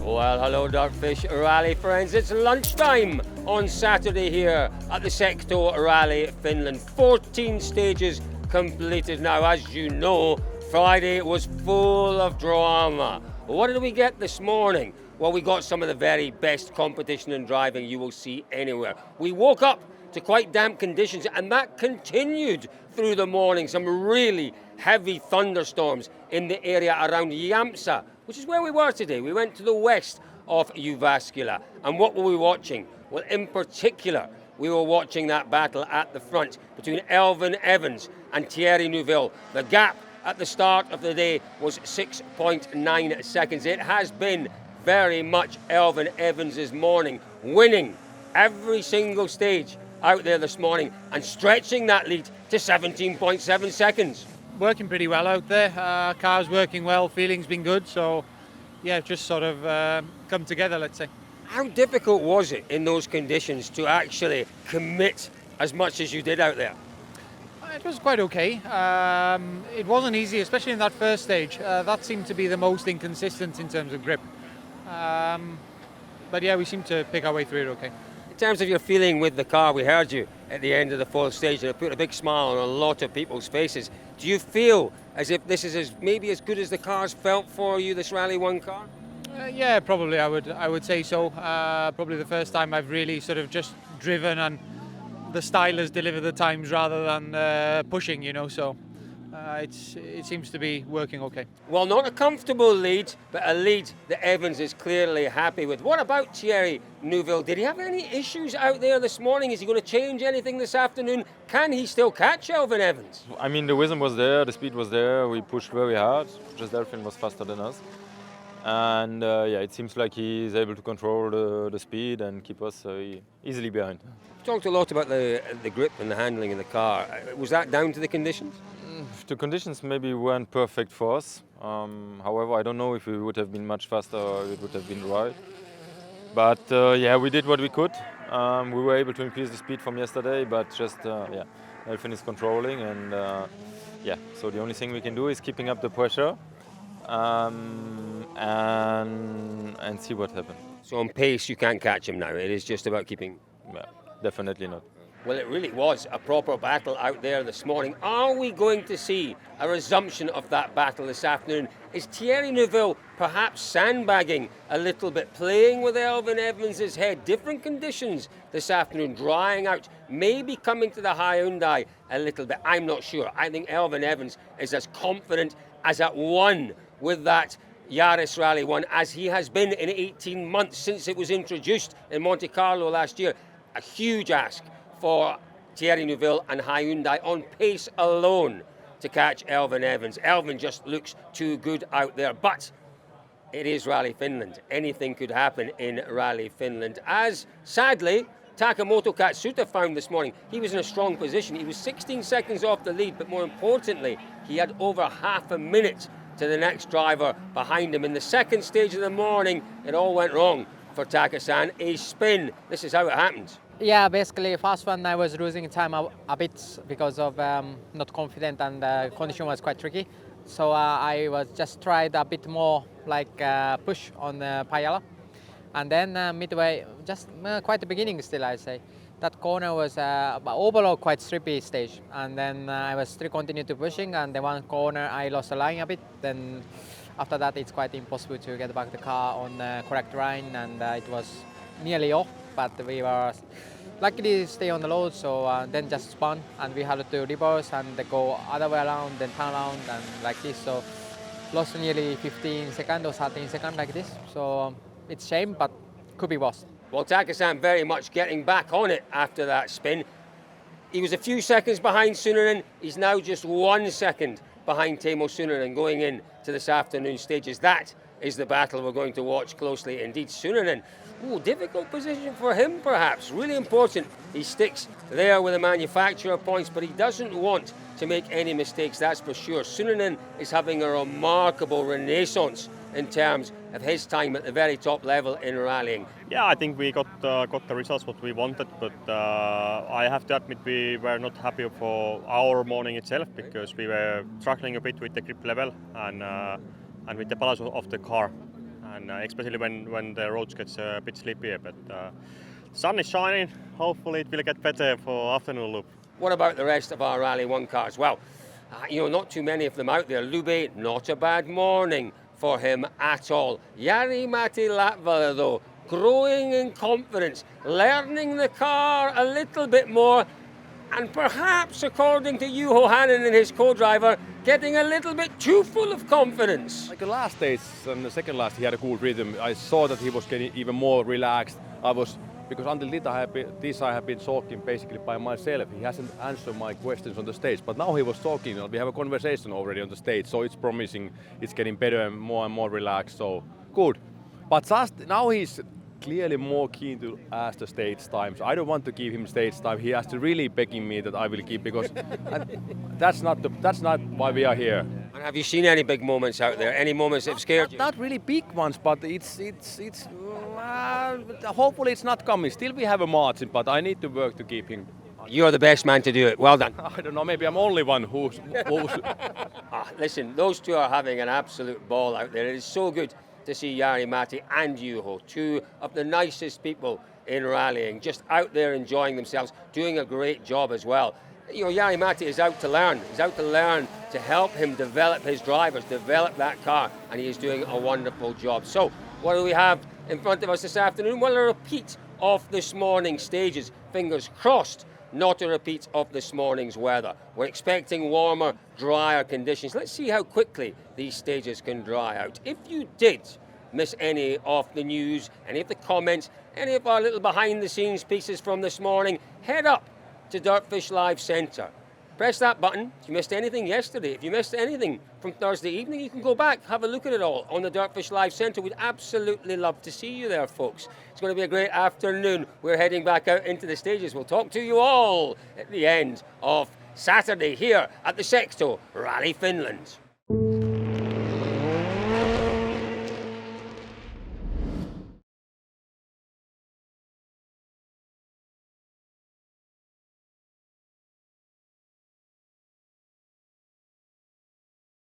Well, hello Dirtfish Rally friends. It's lunchtime on Saturday here at the Secto Rally Finland. 14 stages completed now. As you know, Friday was full of drama. What did we get this morning? Well, we got some of the very best competition in driving you will see anywhere. We woke up to quite damp conditions, and that continued through the morning. Some really heavy thunderstorms in the area around Jämsä, which is where we were today. We went to the west of Jyväskylä. And what were we watching? Well, in particular, we were watching that battle at the front between Elfyn Evans and Thierry Neuville. The gap at the start of the day was 6.9 seconds. It has been very much Elfyn Evans' morning, winning every single stage out there this morning and stretching that lead to 17.7 seconds. Working pretty well out there. Car's working well, feeling's been good, so yeah, just sort of come together, let's say. How difficult was it in those conditions to actually commit as much as you did out there? It was quite okay. It wasn't easy, especially in that first stage. That seemed to be the most inconsistent in terms of grip. But yeah, we seemed to pick our way through it okay. In terms of your feeling with the car, we heard you at the end of the fourth stage and it put a big smile on a lot of people's faces. Do you feel as if this is maybe as good as the car's felt for you, this Rally 1 car? Yeah, probably I would say so. Probably the first time I've really sort of just driven and the stylers deliver the times rather than pushing, you know, so it seems to be working okay. Well, not a comfortable lead, but a lead that Evans is clearly happy with. What about Thierry Neuville? Did he have any issues out there this morning? Is he going to change anything this afternoon? Can he still catch Elfyn Evans? I mean, the rhythm was there, the speed was there, we pushed very hard, just Elfyn was faster than us. And yeah, it seems like he is able to control the speed and keep us easily behind. You talked a lot about the grip and the handling of the car. Was that down to the conditions? The conditions maybe weren't perfect for us. However, I don't know if we would have been much faster or it would have been right. But yeah, we did what we could. We were able to increase the speed from yesterday, but just yeah, Elfyn is controlling, and yeah, so the only thing we can do is keeping up the pressure and see what happens. So on pace, you can't catch him now. It is just about keeping. Yeah, definitely not. Well, it really was a proper battle out there this morning. Are we going to see a resumption of that battle this afternoon? Is Thierry Neuville perhaps sandbagging a little bit, playing with Elfyn Evans' head? Different conditions this afternoon, drying out, maybe coming to the Hyundai a little bit. I'm not sure. I think Elfyn Evans is as confident as at one with that WRC Rally 1 as he has been in 18 months since it was introduced in Monte Carlo last year. A huge ask for Thierry Neuville and Hyundai on pace alone to catch Elfyn Evans. Elfyn just looks too good out there, but it is Rally Finland. Anything could happen in Rally Finland, as sadly Takamoto Katsuta found this morning. He was in a strong position. He was 16 seconds off the lead, but more importantly, he had over half a minute to the next driver behind him. In the second stage of the morning, it all went wrong for Taka-san. A spin. This is how it happened. Yeah, basically first one I was losing time a bit because of not confident, and the condition was quite tricky. So I was just tried a bit more like push on the Pajala. And then midway, just quite the beginning still I say, that corner was overall quite strippy stage. And then I was still continue to pushing, and the one corner I lost the line a bit. Then after that it's quite impossible to get back the car on the correct line, and it was nearly off. But we were luckily stay on the road, so then just spun, and we had to reverse and go other way around, then turn around and like this. So lost nearly 15 seconds or 13 seconds like this. So it's shame, but could be worse. Well, Taka-san very much getting back on it after that spin. He was a few seconds behind Suninen. He's now just 1 second behind Teemu Suninen going in to this afternoon stages. That is the battle we're going to watch closely indeed. Suninen, difficult position for him perhaps, really important. He sticks there with the manufacturer points, but he doesn't want to make any mistakes, that's for sure. Suninen is having a remarkable renaissance in terms of his time at the very top level in rallying. Yeah, I think we got the results what we wanted, but I have to admit we were not happy for our morning itself, because we were struggling a bit with the grip level and with the balance of the car. and especially when the roads gets a bit slippier. But sun is shining. Hopefully it will get better for afternoon loop. What about the rest of our Rally 1 cars? Well, not too many of them out there. Lube, not a bad morning for him at all. Jari-Matti Latvala, though, growing in confidence, learning the car a little bit more, and perhaps, according to Juho Hänninen, his co-driver, getting a little bit too full of confidence. Like the last stage and the second last, he had a cool rhythm. I saw that he was getting even more relaxed. Because until this I have been talking basically by myself. He hasn't answered my questions on the stage, but now he was talking. We have a conversation already on the stage, so it's promising. It's getting better and more relaxed. So good. But just now he's clearly more keen to ask the stage time. So I don't want to give him stage time. He has to really begging me that I will give, because that's not why we are here. And have you seen any big moments out there? Any moments that have scared you? Not really big ones, but it's hopefully it's not coming. Still we have a margin, but I need to work to keep him. You're the best man to do it. Well done. I don't know, maybe I'm only one who's Listen, those two are having an absolute ball out there. It is so good to see Jari-Matti and Juho, two of the nicest people in rallying, just out there enjoying themselves, doing a great job as well. Jari-Matti is out to learn. He's out to learn to help him develop his drivers, develop that car, and he is doing a wonderful job. So, what do we have in front of us this afternoon? Well, a repeat of this morning's stages. Fingers crossed, not a repeat of this morning's weather. We're expecting warmer, drier conditions. Let's see how quickly these stages can dry out. If you did miss any of the news, any of the comments, any of our little behind-the-scenes pieces from this morning, head up to Dirtfish Live Centre. Press that button if you missed anything yesterday. If you missed anything from Thursday evening, you can go back, have a look at it all on the Dirtfish Live Centre. We'd absolutely love to see you there, folks. It's going to be a great afternoon. We're heading back out into the stages. We'll talk to you all at the end of Saturday here at the Sexto Rally Finland.